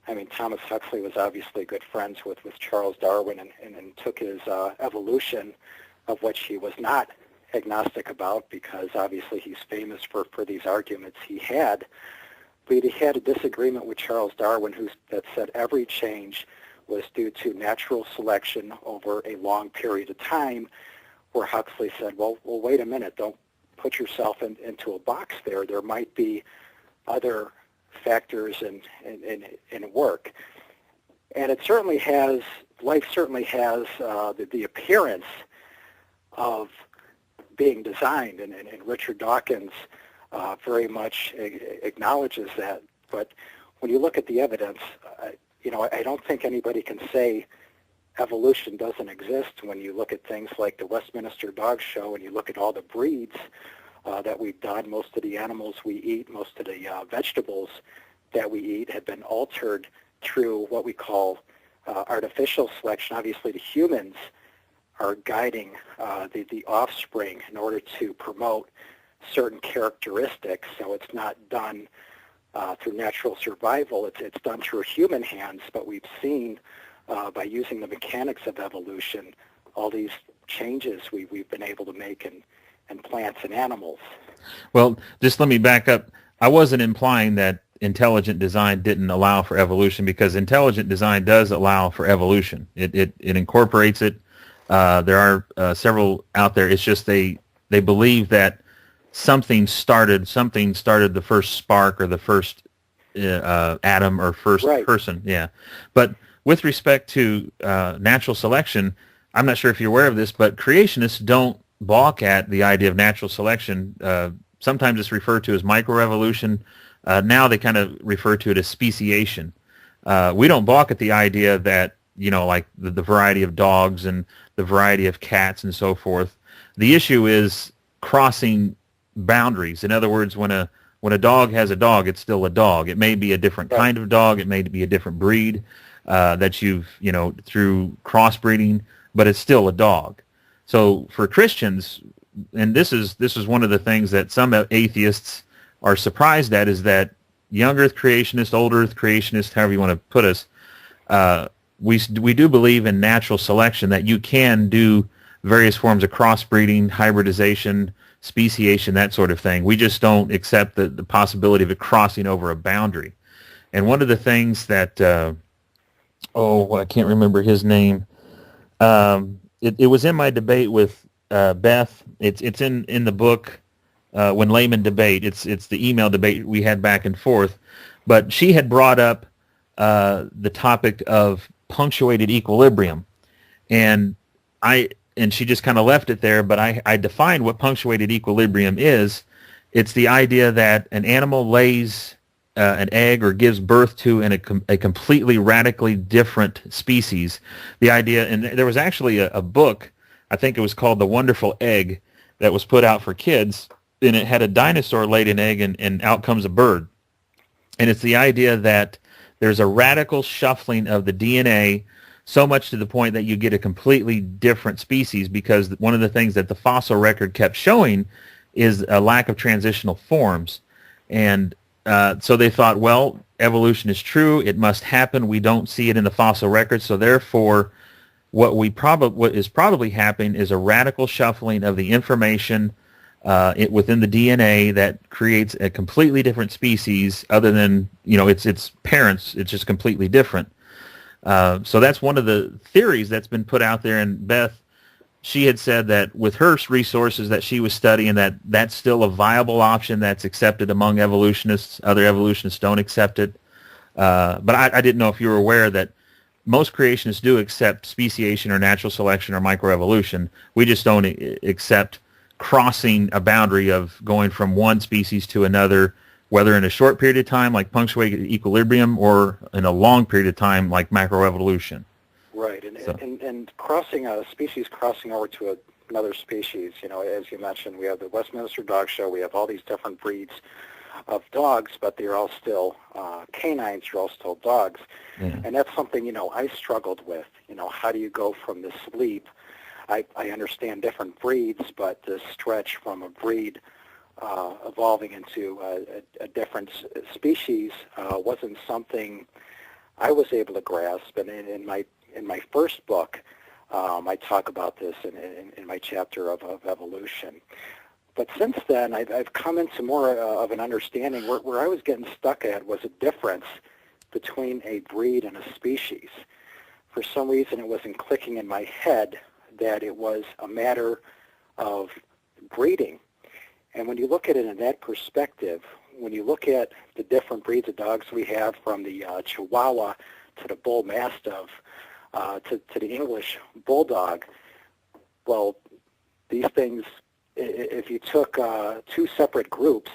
I mean, Thomas Huxley was obviously good friends with Charles Darwin and took his evolution, of which he was not agnostic about, because obviously he's famous for these arguments he had. But he had a disagreement with Charles Darwin that said every change was due to natural selection over a long period of time, where Huxley said, well, wait a minute, don't put yourself into a box there. There might be other factors in work. And it certainly has, life certainly has the appearance of being designed, and Richard Dawkins very much acknowledges that. But when you look at the evidence, I don't think anybody can say evolution doesn't exist when you look at things like the Westminster Dog Show and you look at all the breeds that we've done. Most of the animals we eat, most of the vegetables that we eat have been altered through what we call artificial selection. Obviously, the humans are guiding the offspring in order to promote certain characteristics. So it's not done through natural survival. It's done through human hands, but we've seen by using the mechanics of evolution all these changes we've been able to make in plants and animals. Well, just let me back up. I wasn't implying that intelligent design didn't allow for evolution, because intelligent design does allow for evolution. It incorporates it. There are several out there. It's just they believe that something started the first spark or the first atom or first person. Yeah. But with respect to natural selection, I'm not sure if you're aware of this, but creationists don't balk at the idea of natural selection. Sometimes it's referred to as microevolution. Now they kind of refer to it as speciation. We don't balk at the idea that, like the variety of dogs and the variety of cats and so forth. The issue is crossing boundaries. In other words, when a dog has a dog, it's still a dog. It may be a different kind of dog. It may be a different breed that you've, through crossbreeding, but it's still a dog. So for Christians, and this is one of the things that some atheists are surprised at, is that young Earth creationists, old Earth creationists, however you want to put us, we do believe in natural selection, that you can do various forms of crossbreeding, hybridization, speciation, that sort of thing. We just don't accept the possibility of it crossing over a boundary. And one of the things that, I can't remember his name. It was in my debate with Beth. It's in the book, When Laymen Debate. It's the email debate we had back and forth. But she had brought up the topic of punctuated equilibrium, and she just kind of left it there. But I defined what punctuated equilibrium is. It's the idea that an animal lays an egg or gives birth to a completely radically different species. The idea, and there was actually a book, I think it was called The Wonderful Egg, that was put out for kids, and it had a dinosaur laid an egg, and out comes a bird. And it's the idea that there's a radical shuffling of the DNA, so much to the point that you get a completely different species, because one of the things that the fossil record kept showing is a lack of transitional forms. And so they thought, well, evolution is true. It must happen. We don't see it in the fossil record. So therefore, what is probably happening is a radical shuffling of the information within the DNA that creates a completely different species, other than, its parents. It's just completely different. So that's one of the theories that's been put out there. And Beth, she had said that with her resources that she was studying, that's still a viable option that's accepted among evolutionists. Other evolutionists don't accept it. But I didn't know if you were aware that most creationists do accept speciation or natural selection or microevolution. We just don't accept crossing a boundary of going from one species to another, whether in a short period of time, like punctuated equilibrium, or in a long period of time, like macroevolution. Right, and crossing a species crossing over to another species, as you mentioned, we have the Westminster Dog Show, we have all these different breeds of dogs, but they're all still canines, they're all still dogs. Yeah. And that's something, I struggled with. How do you go from this leap? I understand different breeds, but the stretch from a breed evolving into a different species wasn't something I was able to grasp. And in my first book, I talk about this in my chapter of evolution. But since then, I've come into more of an understanding where I was getting stuck at was a difference between a breed and a species. For some reason, it wasn't clicking in my head that it was a matter of breeding. And when you look at it in that perspective, when you look at the different breeds of dogs we have, from the Chihuahua to the Bull Mastiff to the English Bulldog, well, these things, if you took two separate groups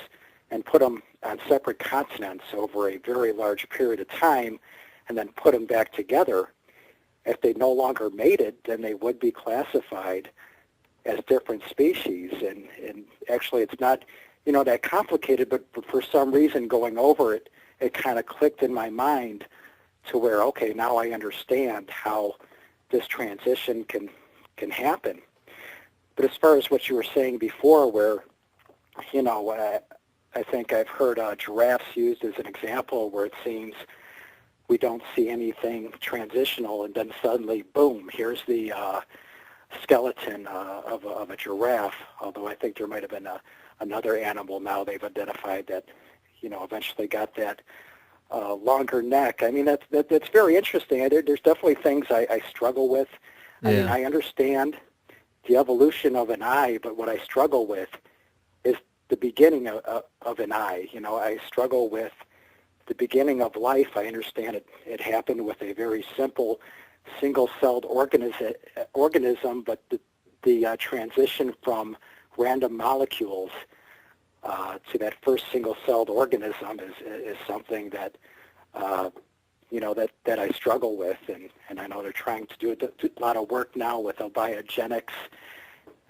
and put them on separate continents over a very large period of time and then put them back together, if they no longer mated, then they would be classified as different species. And actually, it's not, that complicated, but for some reason going over it, it kind of clicked in my mind to where, okay, now I understand how this transition can happen. But as far as what you were saying before, where, I think I've heard giraffes used as an example, where it seems we don't see anything transitional, and then suddenly, boom, here's the skeleton of a giraffe, although I think there might have been another animal now they've identified that, eventually got that longer neck. I mean, that's very interesting. There's definitely things I struggle with. Yeah. I mean, I understand the evolution of an eye, but what I struggle with is the beginning of an eye. I struggle with the beginning of life. I understand it happened with a very simple single-celled organism, but the transition from random molecules to that first single-celled organism is something that that I struggle with, and I know they're trying to do a lot of work now with biogenics,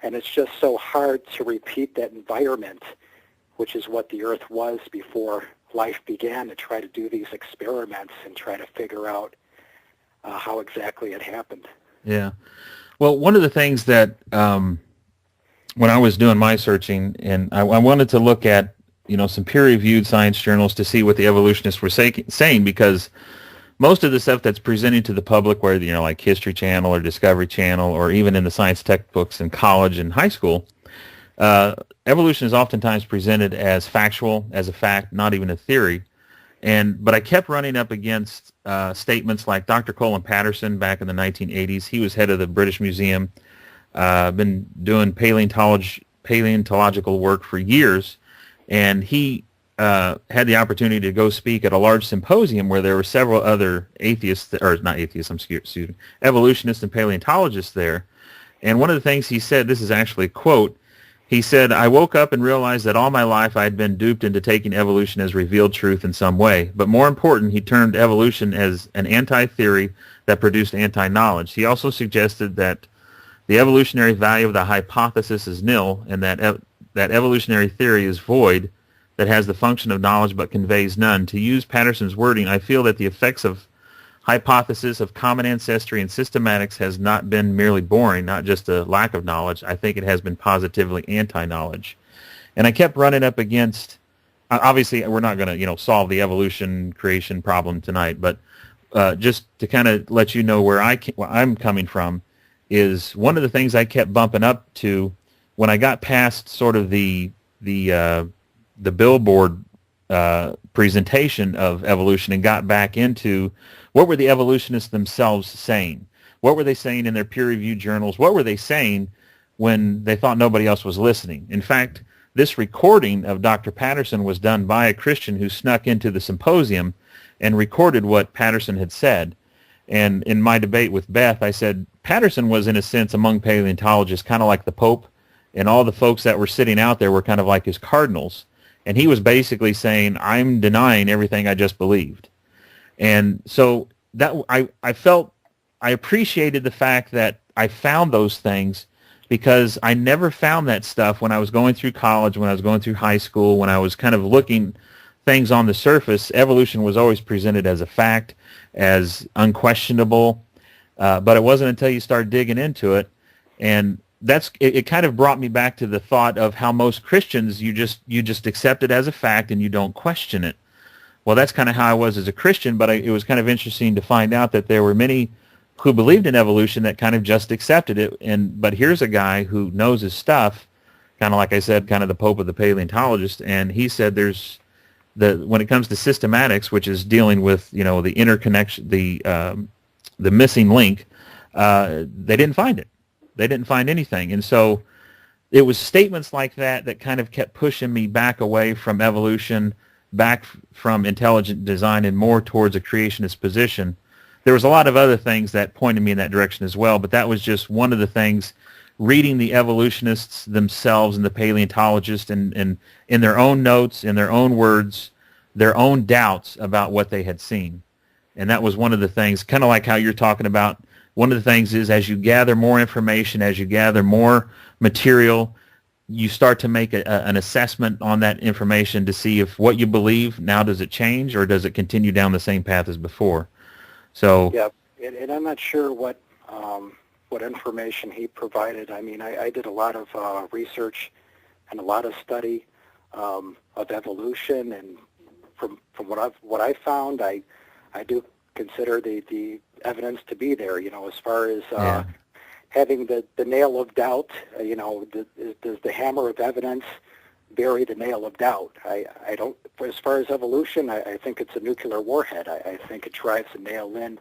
and it's just so hard to repeat that environment, which is what the Earth was before life began, to try to do these experiments and try to figure out how exactly it happened. Yeah. Well, one of the things that when I was doing my searching, and I wanted to look at some peer-reviewed science journals to see what the evolutionists were saying, because most of the stuff that's presented to the public, whether like History Channel or Discovery Channel, or even in the science textbooks in college and high school, evolution is oftentimes presented as factual, as a fact, not even a theory. But I kept running up against statements like Dr. Colin Patterson back in the 1980s. He was head of the British Museum, been doing paleontological work for years, and he had the opportunity to go speak at a large symposium where there were several other evolutionists and paleontologists there. And one of the things he said, this is actually a quote, he said, "I woke up and realized that all my life I had been duped into taking evolution as revealed truth in some way. But more important, he termed evolution as an anti-theory that produced anti-knowledge. He also suggested that the evolutionary value of the hypothesis is nil, and that evolutionary theory is void, that has the function of knowledge but conveys none. To use Patterson's wording, I feel that the effects of hypothesis of common ancestry and systematics has not been merely boring, not just a lack of knowledge. I think it has been positively anti-knowledge." And I kept running up against, obviously we're not going to solve the evolution creation problem tonight, but just to kind of let you know where I'm coming from, is one of the things I kept bumping up to when I got past sort of the billboard presentation of evolution and got back into what were the evolutionists themselves saying? What were they saying in their peer-reviewed journals? What were they saying when they thought nobody else was listening? In fact, this recording of Dr. Patterson was done by a Christian who snuck into the symposium and recorded what Patterson had said. And in my debate with Beth, I said Patterson was, in a sense, among paleontologists, kind of like the Pope, and all the folks that were sitting out there were kind of like his cardinals. And he was basically saying, I'm denying everything I just believed. And so that I appreciated the fact that I found those things, because I never found that stuff when I was going through college, when I was going through high school, when I was kind of looking things on the surface. Evolution was always presented as a fact, as unquestionable, but it wasn't until you start digging into it, and it kind of brought me back to the thought of how most Christians, you just accept it as a fact and you don't question it. Well, that's kind of how I was as a Christian, but it was kind of interesting to find out that there were many who believed in evolution that kind of just accepted it. But here's a guy who knows his stuff, kind of like I said, kind of the Pope of the paleontologist, and he said when it comes to systematics, which is dealing with the interconnection, the missing link, they didn't find it. They didn't find anything. And so it was statements like that that kind of kept pushing me back away from evolution, back from intelligent design, and more towards a creationist position. There was a lot of other things that pointed me in that direction as well, but that was just one of the things. Reading the evolutionists themselves and the paleontologists and in their own notes, in their own words, their own doubts about what they had seen. And that was one of the things, kind of like how you're talking about. One of the things is as you gather more information, as you gather more material, you start to make an assessment on that information to see if what you believe now, does it change or does it continue down the same path as before? So yeah, and I'm not sure what information he provided. I mean, I did a lot of research and a lot of study of evolution, and from what I found, I do consider the evidence to be there. You know, as far as having the nail of doubt. You know, does the hammer of evidence bury the nail of doubt? I don't. As far as evolution, I think it's a nuclear warhead. I think it drives a nail in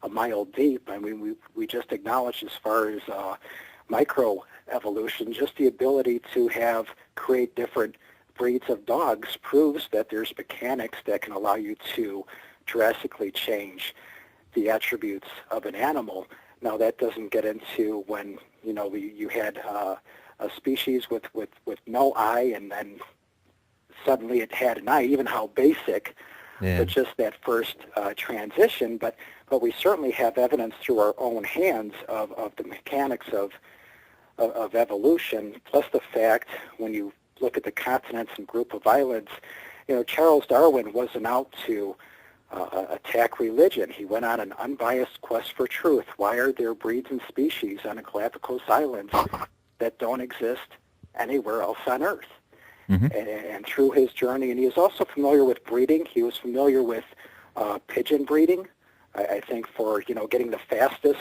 a mile deep. I mean, we just acknowledged as far as microevolution, just the ability to create different breeds of dogs proves that there's mechanics that can allow you to drastically change the attributes of an animal. Now, that doesn't get into when, you know, you had a species with no eye, and then suddenly it had an eye, even how basic, but just that first transition. But we certainly have evidence through our own hands of the mechanics of evolution, plus the fact when you look at the continents and group of islands, you know, Charles Darwin wasn't out to attack religion. He went on an unbiased quest for truth. Why are there breeds and species on the Galapagos Islands that don't exist anywhere else on Earth? Mm-hmm. And through his journey, and he was also familiar with breeding. He was familiar with pigeon breeding, I think, for, you know, getting the fastest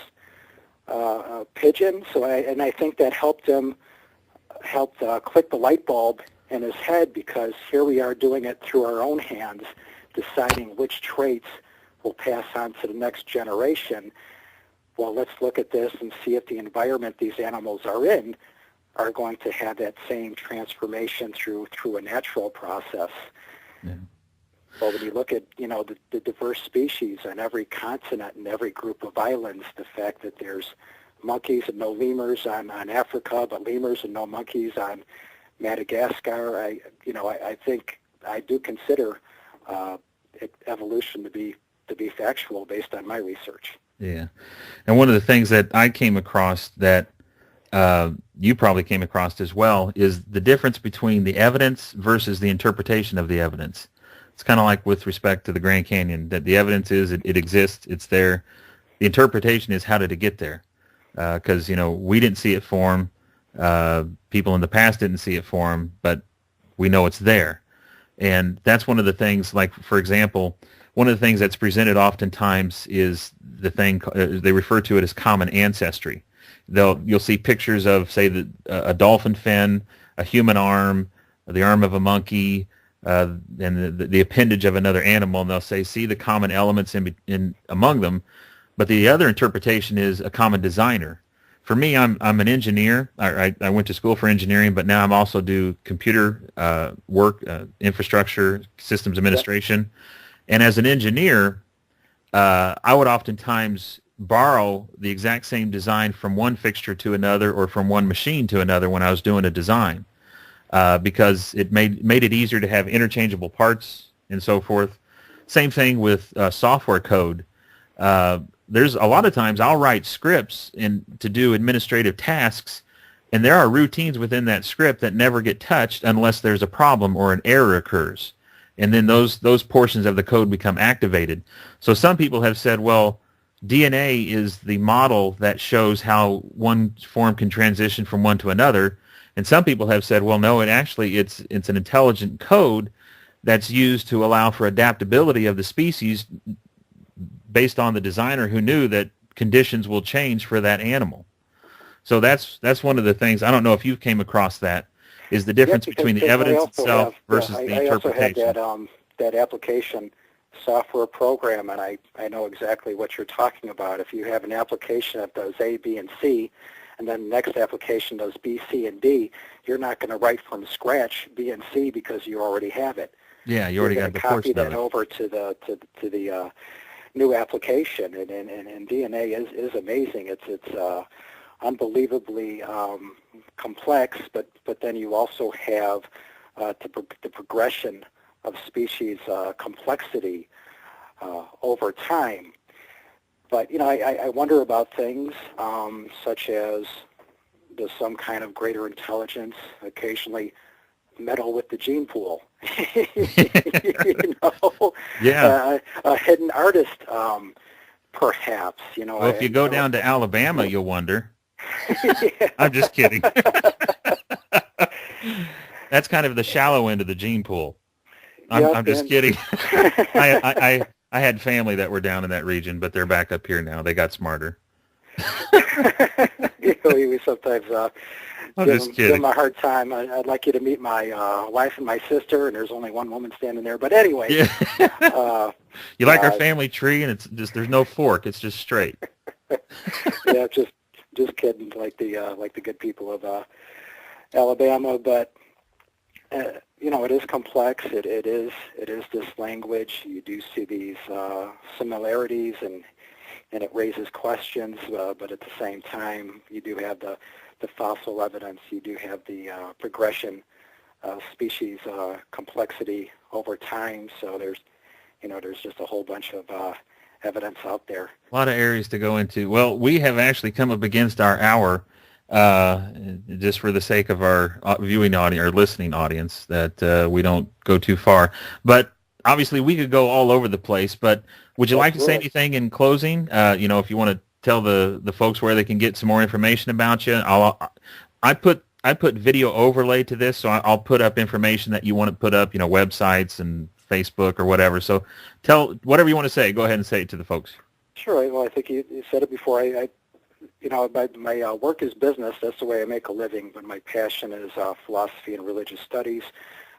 pigeon. So I think that helped click the light bulb in his head, because here we are doing it through our own hands, deciding which traits will pass on to the next generation. Well, let's look at this and see if the environment these animals are in are going to have that same transformation through a natural process. Yeah. Well, when you look at, you know, the diverse species on every continent and every group of islands, the fact that there's monkeys and no lemurs on Africa, but lemurs and no monkeys on Madagascar, I think I do consider evolution to be factual based on my research. Yeah, and one of the things that I came across that you probably came across as well is the difference between the evidence versus the interpretation of the evidence. It's kind of like with respect to the Grand Canyon, that the evidence is it exists, it's there. The interpretation is how did it get there? Because, you know, we didn't see it form. People in the past didn't see it form, but we know it's there. And that's one of the things, like, for example, one of the things that's presented oftentimes is the thing, they refer to it as common ancestry. You'll see pictures of, say, a dolphin fin, a human arm, the arm of a monkey, and the appendage of another animal, and they'll say, see the common elements in among them. But the other interpretation is a common designer. For me, I'm an engineer. I went to school for engineering, but now I'm also do computer work, infrastructure, systems administration. And as an engineer, I would oftentimes borrow the exact same design from one fixture to another or from one machine to another when I was doing a design, because it made it easier to have interchangeable parts and so forth. Same thing with software code. There's a lot of times I'll write scripts to do administrative tasks, and there are routines within that script that never get touched unless there's a problem or an error occurs. And then those portions of the code become activated. So some people have said, well, DNA is the model that shows how one form can transition from one to another. And some people have said, well, no, it's an intelligent code that's used to allow for adaptability of the species based on the designer who knew that conditions will change for that animal. So that's one of the things. I don't know if you came across that, is the difference between the evidence itself versus the interpretation. I also had that application software program, and I know exactly what you're talking about. If you have an application that does A, B, and C, and then the next application does B, C, and D, you're not going to write from scratch B and C because you already have it. Yeah, you already got the portion of it. Copy that over to the new application, and DNA is amazing. It's unbelievably complex, but then you also have the progression of species complexity over time. But, I wonder about things such as, does some kind of greater intelligence occasionally meddle with the gene pool? Yeah. A hidden artist, perhaps. Well, if you go down to Alabama, you'll wonder. Yeah. I'm just kidding. That's kind of the shallow end of the gene pool. I'm just kidding. I had family that were down in that region, but they're back up here now. They got smarter. We sometimes give them a hard time. I'd like you to meet my wife and my sister, and there's only one woman standing there. But anyway, yeah. You like our family tree, and it's just there's no fork; it's just straight. Yeah, just kidding. Like the good people of Alabama, but it is complex. It is this language. You do see these similarities, and it raises questions. But at the same time, you do have the fossil evidence. You do have the progression of species complexity over time. So there's just a whole bunch of evidence out there. A lot of areas to go into. Well, we have actually come up against our hour. Just for the sake of our viewing audience or listening audience, that we don't go too far. But obviously, we could go all over the place. But would you like to say anything in closing? If you want to tell the folks where they can get some more information about you. I put video overlay to this, so I'll put up information that you want to put up. Websites and Facebook or whatever. So tell whatever you want to say. Go ahead and say it to the folks. Sure. Well, I think you said it before. My work is business. That's the way I make a living. But my passion is philosophy and religious studies.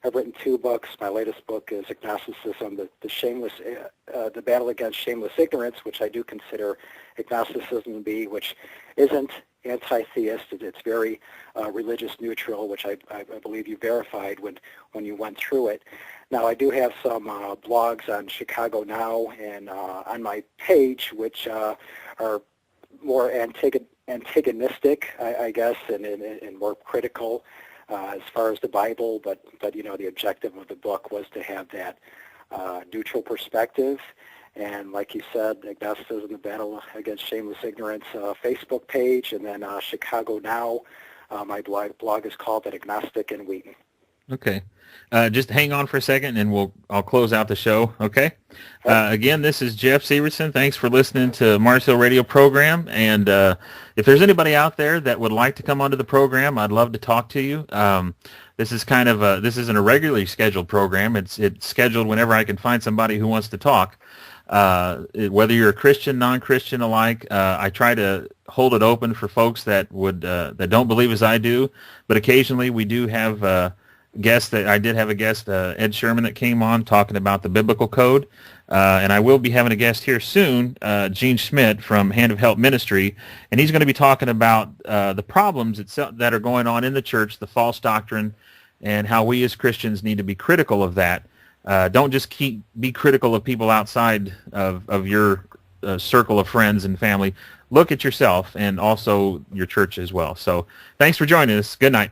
I've written 2 books. My latest book is Agnosticism, the battle against shameless ignorance, which I do consider agnosticism to be, which isn't anti-theist. It's very religious neutral, which I believe you verified when you went through it. Now, I do have some blogs on Chicago Now and on my page, which are more antagonistic, I guess, and more critical as far as the Bible. But the objective of the book was to have that neutral perspective. And like you said, Agnosticism, the battle against shameless ignorance Facebook page, and then Chicago Now. My blog is called Agnostic in Wheaton. Okay. Just hang on for a second, and I'll close out the show, okay? Again, this is Jeff Severson. Thanks for listening to Mars Hill Radio program. And if there's anybody out there that would like to come onto the program, I'd love to talk to you. This is this isn't a regularly scheduled program. It's scheduled whenever I can find somebody who wants to talk. Whether you're a Christian, non-Christian alike, I try to hold it open for folks that that don't believe as I do. But occasionally we do have guest that I did have a guest, Ed Sherman, that came on talking about the biblical code, and I will be having a guest here soon, Gene Schmidt from Hand of Help Ministry, and he's going to be talking about the problems that are going on in the church, the false doctrine, and how we as Christians need to be critical of that. Don't just be critical of people outside of your circle of friends and family. Look at yourself and also your church as well. So thanks for joining us. Good night.